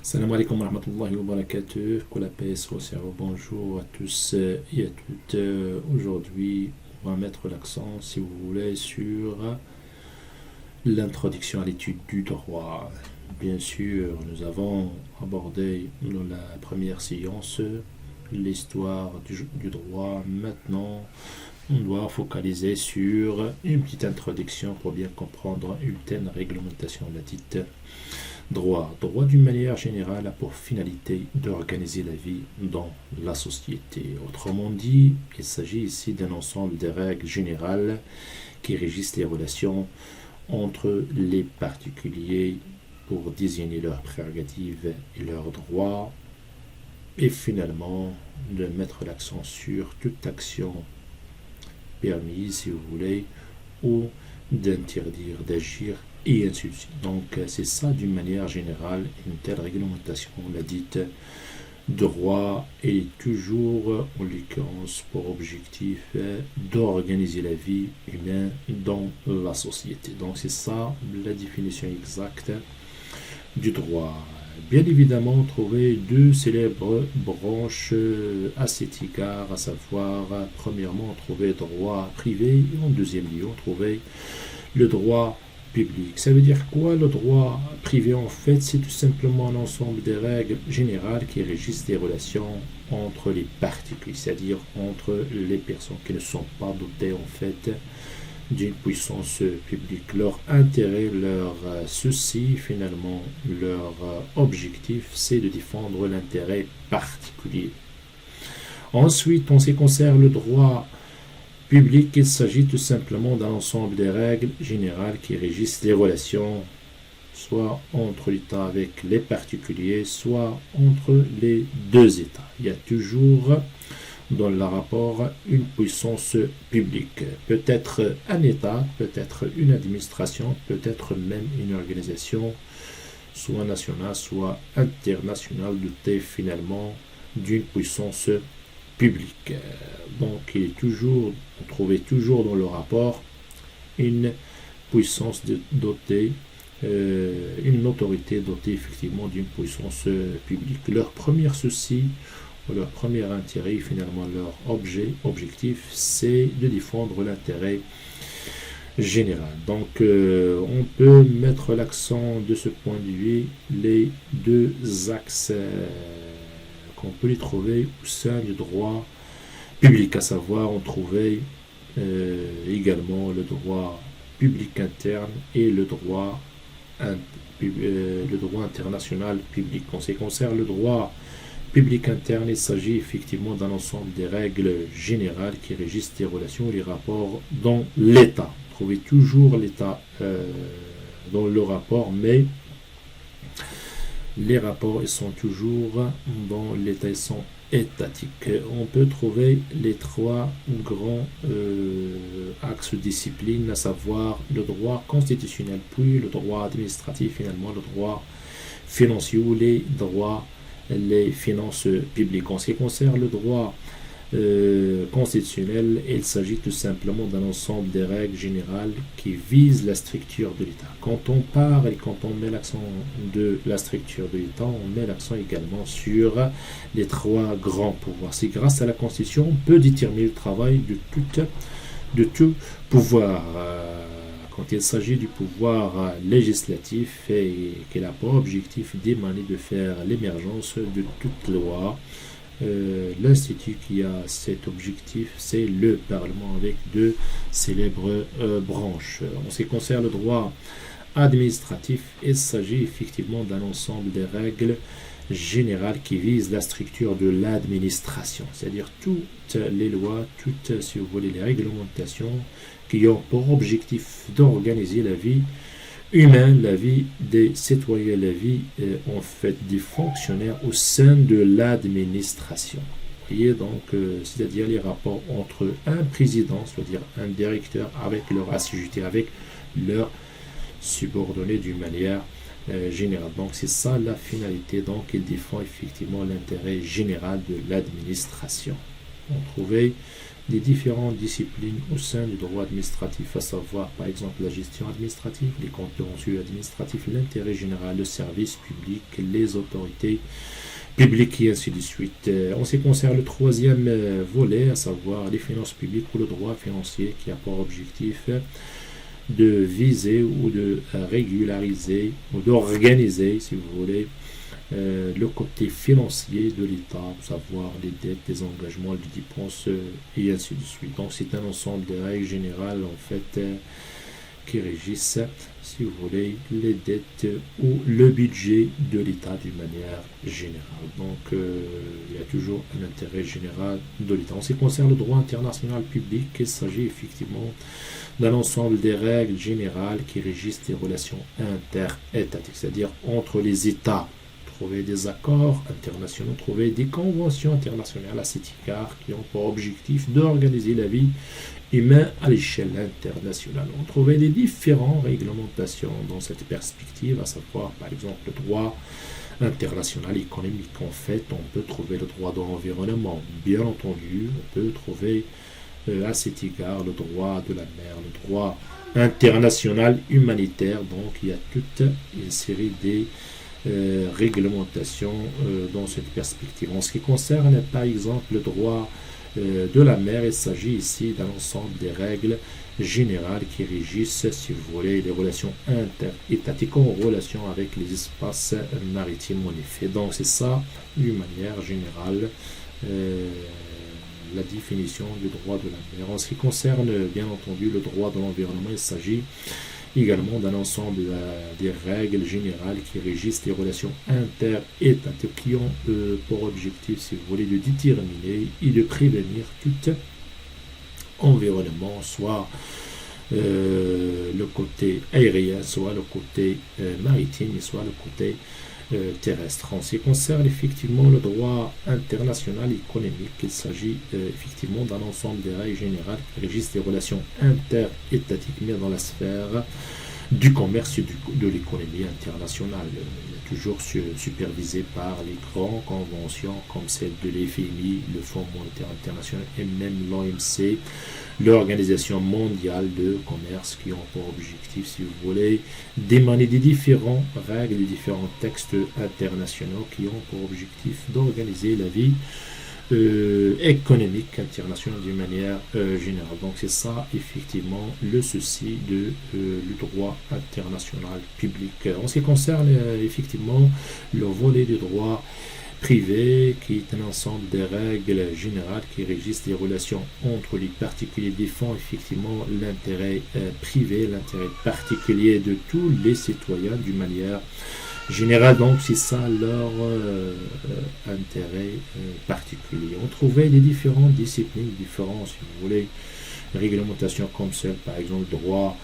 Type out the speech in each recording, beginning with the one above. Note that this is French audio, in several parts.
Salam alaikum wa rahmatullahi wa barakatuh. Que la paix soit au cerveau. Bonjour à tous et à toutes. Aujourd'hui, on va mettre l'accent, si vous voulez, sur l'introduction à l'étude du droit. Bien sûr, nous avons abordé dans la première séance l'histoire du droit. Maintenant, on doit focaliser sur une petite introduction pour bien comprendre une telle réglementation, la dite droit. Droit d'une manière générale a pour finalité d'organiser la vie dans la société. Autrement dit, il s'agit ici d'un ensemble de règles générales qui régissent les relations entre les particuliers pour désigner leurs prérogatives et leurs droits et finalement de mettre l'accent sur toute action permise, si vous voulez, ou d'interdire d'agir et ainsi de suite. Donc c'est ça d'une manière générale, une telle réglementation, on l'a dite, droit est toujours en l'occurrence pour objectif d'organiser la vie humaine dans la société. Donc c'est ça la définition exacte du droit. Bien évidemment, trouver deux célèbres branches à cet égard, à savoir, premièrement, on trouvait droit privé et en deuxième lieu, on trouvait le droit public. Ça veut dire quoi le droit privé? En fait, c'est tout simplement un ensemble de règles générales qui régissent les relations entre les particuliers, c'est-à-dire entre les personnes qui ne sont pas dotées en fait d'une puissance publique. Leur intérêt, leur souci, finalement, leur objectif, c'est de défendre l'intérêt particulier. Ensuite, en ce qui concerne le droit public, il s'agit tout simplement d'un ensemble de règles générales qui régissent les relations, soit entre l'État avec les particuliers, soit entre les deux États. Il y a toujours dans le rapport une puissance publique, peut-être un État, peut-être une administration, peut-être même une organisation, soit nationale, soit internationale, dotée finalement d'une puissance publique. Donc on trouvait toujours dans le rapport une puissance dotée, une autorité dotée effectivement d'une puissance publique. Leur premier souci, leur premier intérêt, finalement leur objectif, c'est de défendre l'intérêt général. Donc on peut mettre l'accent de ce point de vue, les deux axes qu'on peut les trouver au sein du droit public, à savoir on trouvait également le droit public interne et le droit international public. En ce qui concerne le droit public interne, il s'agit effectivement d'un ensemble des règles générales qui régissent les relations et les rapports dans l'État. Trouvez toujours l'État dans le rapport, mais les rapports ils sont toujours dans l'État, ils sont étatiques. On peut trouver les trois grands axes de discipline, à savoir le droit constitutionnel, puis le droit administratif, finalement le droit financier ou les finances publiques. En ce qui concerne le droit constitutionnel, il s'agit tout simplement d'un ensemble de règles générales qui visent la structure de l'État. Quand on parle et quand on met l'accent de la structure de l'État, on met l'accent également sur les trois grands pouvoirs. C'est grâce à la Constitution qu'on peut déterminer le travail de tout pouvoir. Quand il s'agit du pouvoir législatif et qu'il a pour objectif d'émaner de faire l'émergence de toute loi, l'institut qui a cet objectif, c'est le Parlement avec deux célèbres branches. En ce qui concerne le droit administratif, il s'agit effectivement d'un ensemble de règles générales qui visent la structure de l'administration, c'est-à-dire toutes les lois, toutes, si vous voulez, les réglementations qui ont pour objectif d'organiser la vie humaine, la vie des citoyens, la vie en fait des fonctionnaires au sein de l'administration. Vous voyez donc, c'est-à-dire les rapports entre un président, c'est-à-dire un directeur avec leur assujetti, avec leurs subordonnés d'une manière générale. Donc c'est ça la finalité, donc il défend effectivement l'intérêt général de l'administration. On trouvait des différentes disciplines au sein du droit administratif, à savoir par exemple la gestion administrative, les contentieux administratifs, l'intérêt général, le service public, les autorités publiques et ainsi de suite. En ce qui concerne le troisième volet, à savoir les finances publiques ou le droit financier qui a pour objectif de viser ou de régulariser ou d'organiser, si vous voulez, le côté financier de l'État, savoir les dettes, les engagements, les dépenses et ainsi de suite. Donc c'est un ensemble de règles générales en fait qui régissent, si vous voulez, les dettes ou le budget de l'État d'une manière générale. Donc il y a toujours un intérêt général de l'État. En ce qui concerne le droit international public, il s'agit effectivement d'un ensemble des règles générales qui régissent les relations interétatiques, c'est-à-dire entre les États. Trouver des accords internationaux, trouver des conventions internationales à cet égard qui ont pour objectif d'organiser la vie humaine à l'échelle internationale. On trouvait des différentes réglementations dans cette perspective, à savoir par exemple le droit international économique. En fait, on peut trouver le droit de l'environnement, bien entendu, on peut trouver à cet égard le droit de la mer, le droit international humanitaire. Donc il y a toute une série de réglementation dans cette perspective. En ce qui concerne par exemple le droit de la mer, il s'agit ici d'un ensemble des règles générales qui régissent, si vous voulez, les relations interétatiques en relation avec les espaces maritimes en effet. Donc c'est ça, d'une manière générale, la définition du droit de la mer. En ce qui concerne bien entendu le droit de l'environnement, il s'agit également d'un ensemble des règles générales qui régissent les relations interétatiques qui ont pour objectif, si vous voulez, de déterminer et de prévenir tout environnement, soit le côté aérien, soit le côté maritime, soit le côté terrestre. En ce qui concerne effectivement le droit international économique, il s'agit effectivement d'un ensemble des règles générales qui régissent les relations interétatiques, mais dans la sphère du commerce et de l'économie internationale, toujours supervisé par les grandes conventions comme celle de l'FMI, le Fonds monétaire international et même l'OMC, l'Organisation mondiale de commerce, qui ont pour objectif, si vous voulez, d'émaner des différentes règles, des différents textes internationaux qui ont pour objectif d'organiser la vie économique internationale d'une manière générale. Donc c'est ça effectivement le souci du droit international public. En ce qui concerne effectivement le volet du droit privé, qui est un ensemble de règles générales qui régissent les relations entre les particuliers, défend effectivement l'intérêt privé, l'intérêt particulier de tous les citoyens d'une manière générale. Donc c'est ça leur intérêt particulier. On trouvait des différentes disciplines, différentes, si vous voulez, réglementations comme celle, par exemple, droit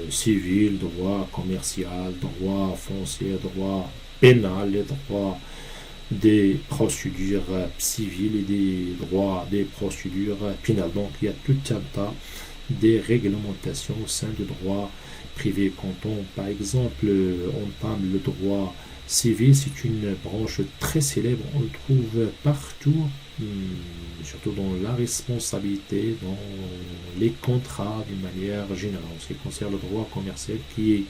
civil, droit commercial, droit foncier, droit pénal, les droits des procédures civiles et des droits des procédures pénales. Donc il y a tout un tas de réglementations au sein du droit privé. Quand on, par exemple, on parle le droit civil, c'est une branche très célèbre, on le trouve partout, surtout dans la responsabilité, dans les contrats d'une manière générale. En ce qui concerne le droit commercial, qui est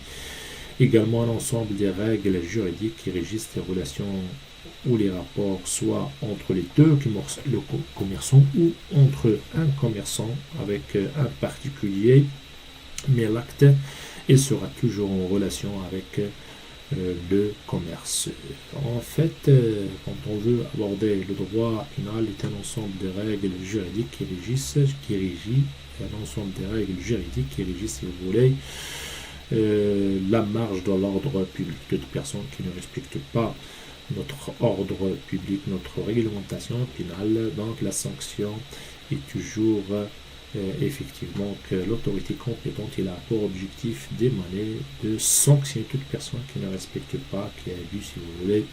également un ensemble des règles juridiques qui régissent les relations ou les rapports, soit entre les deux commerçants ou entre un commerçant avec un particulier, mais l'acte il sera toujours en relation avec le commerce. En fait, quand on veut aborder le droit pénal, est un ensemble de règles juridiques qui régissent, un ensemble de règles juridiques qui régissent, si vous voulez, la marge de l'ordre public. Toute personne qui ne respecte pas notre ordre public, notre réglementation pénale, donc la sanction est toujours effectivement que l'autorité compétente il a pour objectif d'émaner, de sanctionner toute personne qui ne respecte pas, qui abuse, si vous voulez,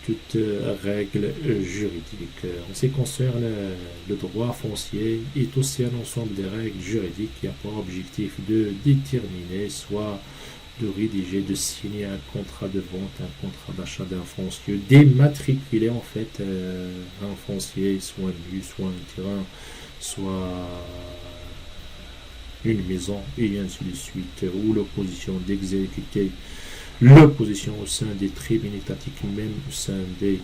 toute règle juridique. En ce qui concerne le droit foncier, est aussi un ensemble de règles juridiques qui a pour objectif de déterminer soit de rédiger, de signer un contrat de vente, un contrat d'achat d'un foncier, d'immatriculer en fait un foncier, soit un lieu, soit un terrain, soit une maison, et ainsi de suite, ou l'opposition d'exécuter l'opposition au sein des tribunaux étatiques, même au sein des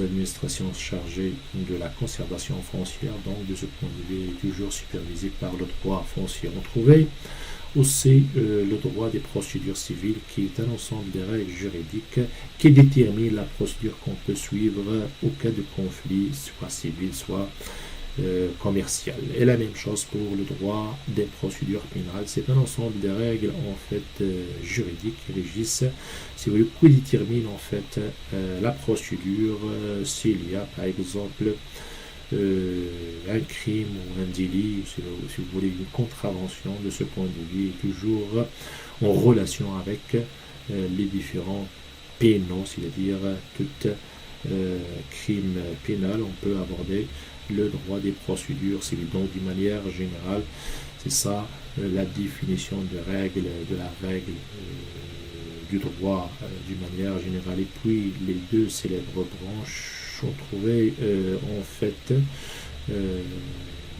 administrations chargées de la conservation foncière. Donc de ce point de vue, est toujours supervisé par le droit foncier. On trouvait aussi le droit des procédures civiles, qui est un ensemble de règles juridiques qui déterminent la procédure qu'on peut suivre au cas de conflit, soit civil, soit commercial. Et la même chose pour le droit des procédures pénales. C'est un ensemble de règles en fait juridiques qui régissent, si vous voulez, qui déterminent en fait la procédure s'il y a par exemple un crime ou un délit, si vous voulez, une contravention. De ce point de vue, est toujours en relation avec les différents pénaux, c'est-à-dire tout crime pénal. On peut aborder le droit des procédures civiles. Donc, d'une manière générale, c'est ça la définition de règle, de la règle du droit d'une manière générale. Et puis, les deux célèbres branches ont trouvé en fait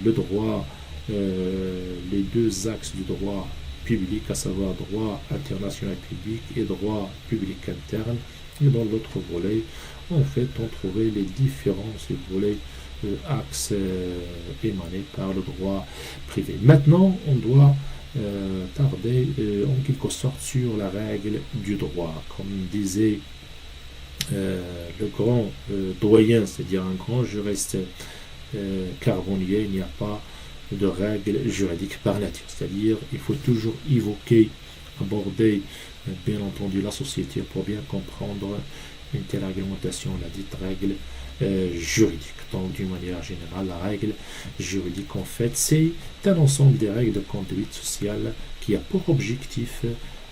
le droit, les deux axes du droit public, à savoir droit international public et droit public interne. Et dans l'autre volet, en fait, on trouvait les différents volets axes émanés par le droit privé. Maintenant, on doit tarder en quelque sorte sur la règle du droit. Comme disait le grand doyen, c'est-à-dire un grand juriste Carbonnier, il n'y a pas de règle juridique par nature. C'est-à-dire il faut toujours évoquer, aborder bien entendu la société pour bien comprendre une telle réglementation, la dite règle juridique. Donc d'une manière générale, la règle juridique en fait c'est un ensemble des règles de conduite sociale qui ont pour objectif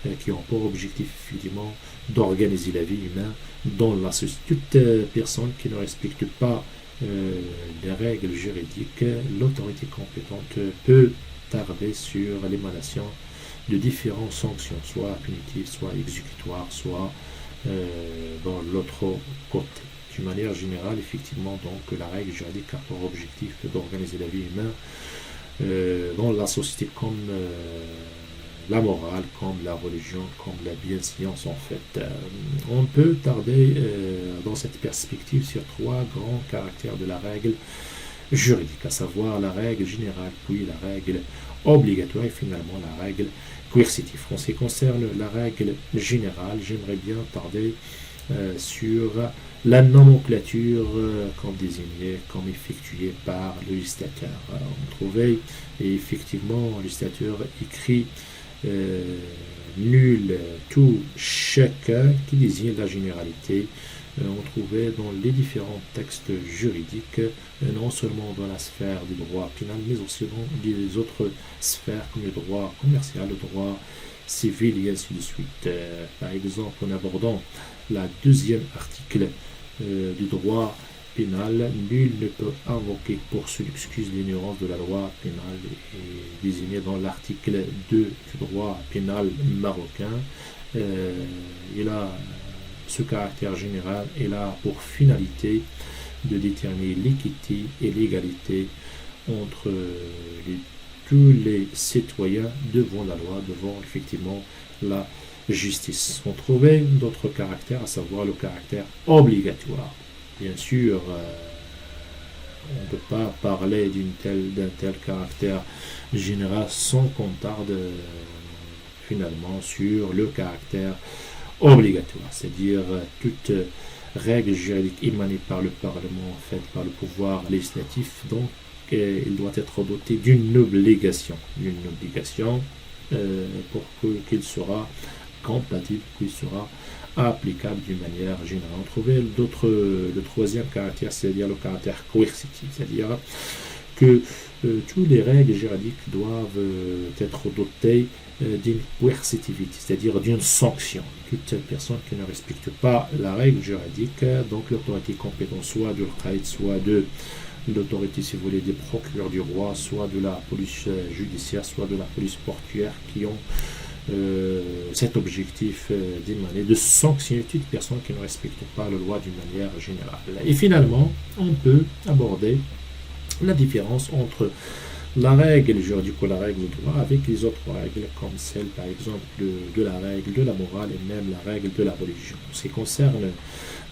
effectivement d'organiser la vie humaine dans la société. Toute personne qui ne respecte pas les règles juridiques, l'autorité compétente peut tarder sur l'émanation de différentes sanctions, soit punitives, soit exécutoires, soit dans l'autre côté. D'une manière générale, effectivement, donc la règle juridique a pour objectif d'organiser la vie humaine dans la société comme la morale, comme la religion, comme la bienséance en fait. On peut tarder dans cette perspective sur trois grands caractères de la règle juridique, à savoir la règle générale, puis la règle obligatoire et finalement la règle coercitive. En ce qui concerne la règle générale, j'aimerais bien tarder sur la nomenclature comme désignée, comme effectuée par le législateur. On trouvait, et effectivement, le législateur écrit nul, tout, chacun, qui désigne la généralité. On trouvait dans les différents textes juridiques, non seulement dans la sphère du droit pénal, mais aussi dans les autres sphères comme le droit commercial, le droit civil et ainsi de suite. Par exemple, en abordant la deuxième article du droit pénal, nul ne peut invoquer pour seule excuse l'ignorance de la loi pénale et désigné dans l'article 2 du droit pénal marocain. Ce caractère général est là pour finalité de déterminer l'équité et l'égalité entre tous les citoyens devant la loi, devant effectivement la justice. On trouvait d'autres caractères, à savoir le caractère obligatoire. Bien sûr, on ne peut pas parler d'un tel caractère général sans qu'on tarde finalement sur le caractère obligatoire, c'est-à-dire toute règle juridique émanée par le Parlement, faite par le pouvoir législatif, donc il doit être doté d'une obligation pour qu'il sera compatible, qu'il sera applicable d'une manière générale. On trouvait le troisième caractère, c'est-à-dire le caractère coercitif, c'est-à-dire que toutes les règles juridiques doivent être dotées d'une coercitivité, c'est-à-dire d'une sanction. Toute personne qui ne respecte pas la règle juridique, donc l'autorité compétente, soit de l'Qaïd, soit de l'autorité, si vous voulez, des procureurs du roi, soit de la police judiciaire, soit de la police portuaire, qui ont cet objectif d'émaner, de sanctionner toute personne qui ne respecte pas la loi d'une manière générale. Et finalement, on peut aborder la différence entre la règle juridique ou la règle de droit avec les autres règles, comme celle par exemple de la règle de la morale et même la règle de la religion. En ce qui concerne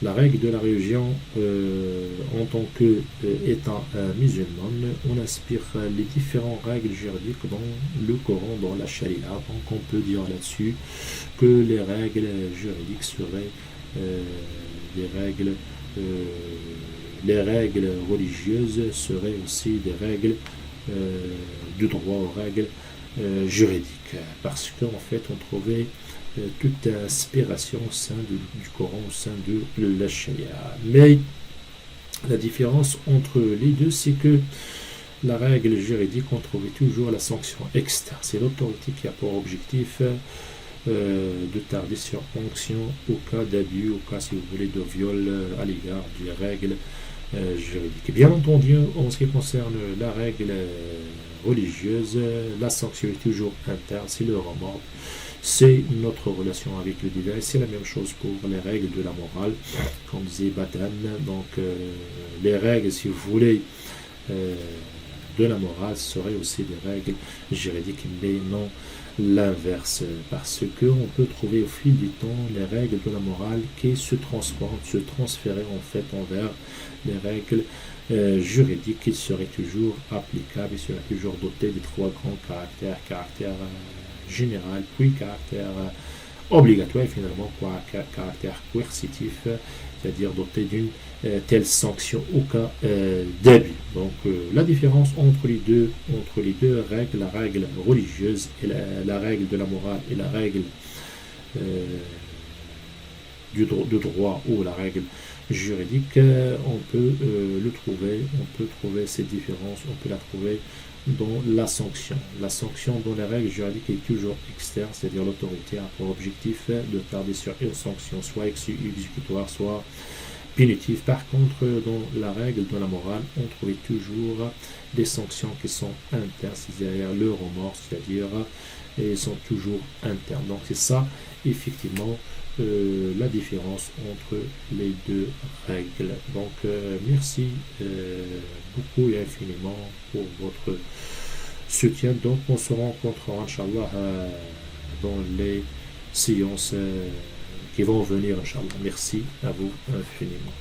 la règle de la religion, en tant qu'étant musulmane, on inspire les différentes règles juridiques dans le Coran, dans la Sharia. Donc on peut dire là-dessus que les règles juridiques seraient euh, les règles religieuses seraient aussi des règles du droit aux règles juridiques. Parce qu'en fait, on trouvait toute inspiration au sein du Coran, au sein de la Sharia. Mais la différence entre les deux, c'est que la règle juridique, on trouvait toujours la sanction externe. C'est l'autorité qui a pour objectif de tarder sur fonction au cas d'abus, au cas, si vous voulez, de viol à l'égard des règles juridiques. Bien entendu, en ce qui concerne la règle religieuse, la sanction est toujours interne, c'est le remords. C'est notre relation avec le divin. C'est la même chose pour les règles de la morale, comme disait Batan. Donc, les règles, si vous voulez, de la morale seraient aussi des règles juridiques, mais non l'inverse. Parce qu'on peut trouver au fil du temps les règles de la morale qui se transforment, se transférer en fait envers les règles juridiques qui seraient toujours applicables et seraient toujours dotées des trois grands caractères, caractère général, puis caractère obligatoire et finalement caractère coercitif, c'est-à-dire doté d'une telle sanction au cas d'abus. Donc la différence entre les deux règles, la règle religieuse et la règle de la morale et la règle de droit ou la règle juridique, on peut trouver cette différence, on peut la trouver dans la sanction. La sanction dans les règles juridiques est toujours externe, c'est-à-dire l'autorité a pour objectif de tarder sur une sanction, soit exécutoire, soit punitive. Par contre, dans la règle de la morale, on trouvait toujours des sanctions qui sont internes, c'est-à-dire le remords, c'est-à-dire elles sont toujours internes. Donc c'est ça, effectivement, la différence entre les deux règles. Donc merci beaucoup et infiniment pour votre soutien. Donc on se rencontrera Inch'Allah dans les séances qui vont venir Inch'Allah. Merci à vous infiniment.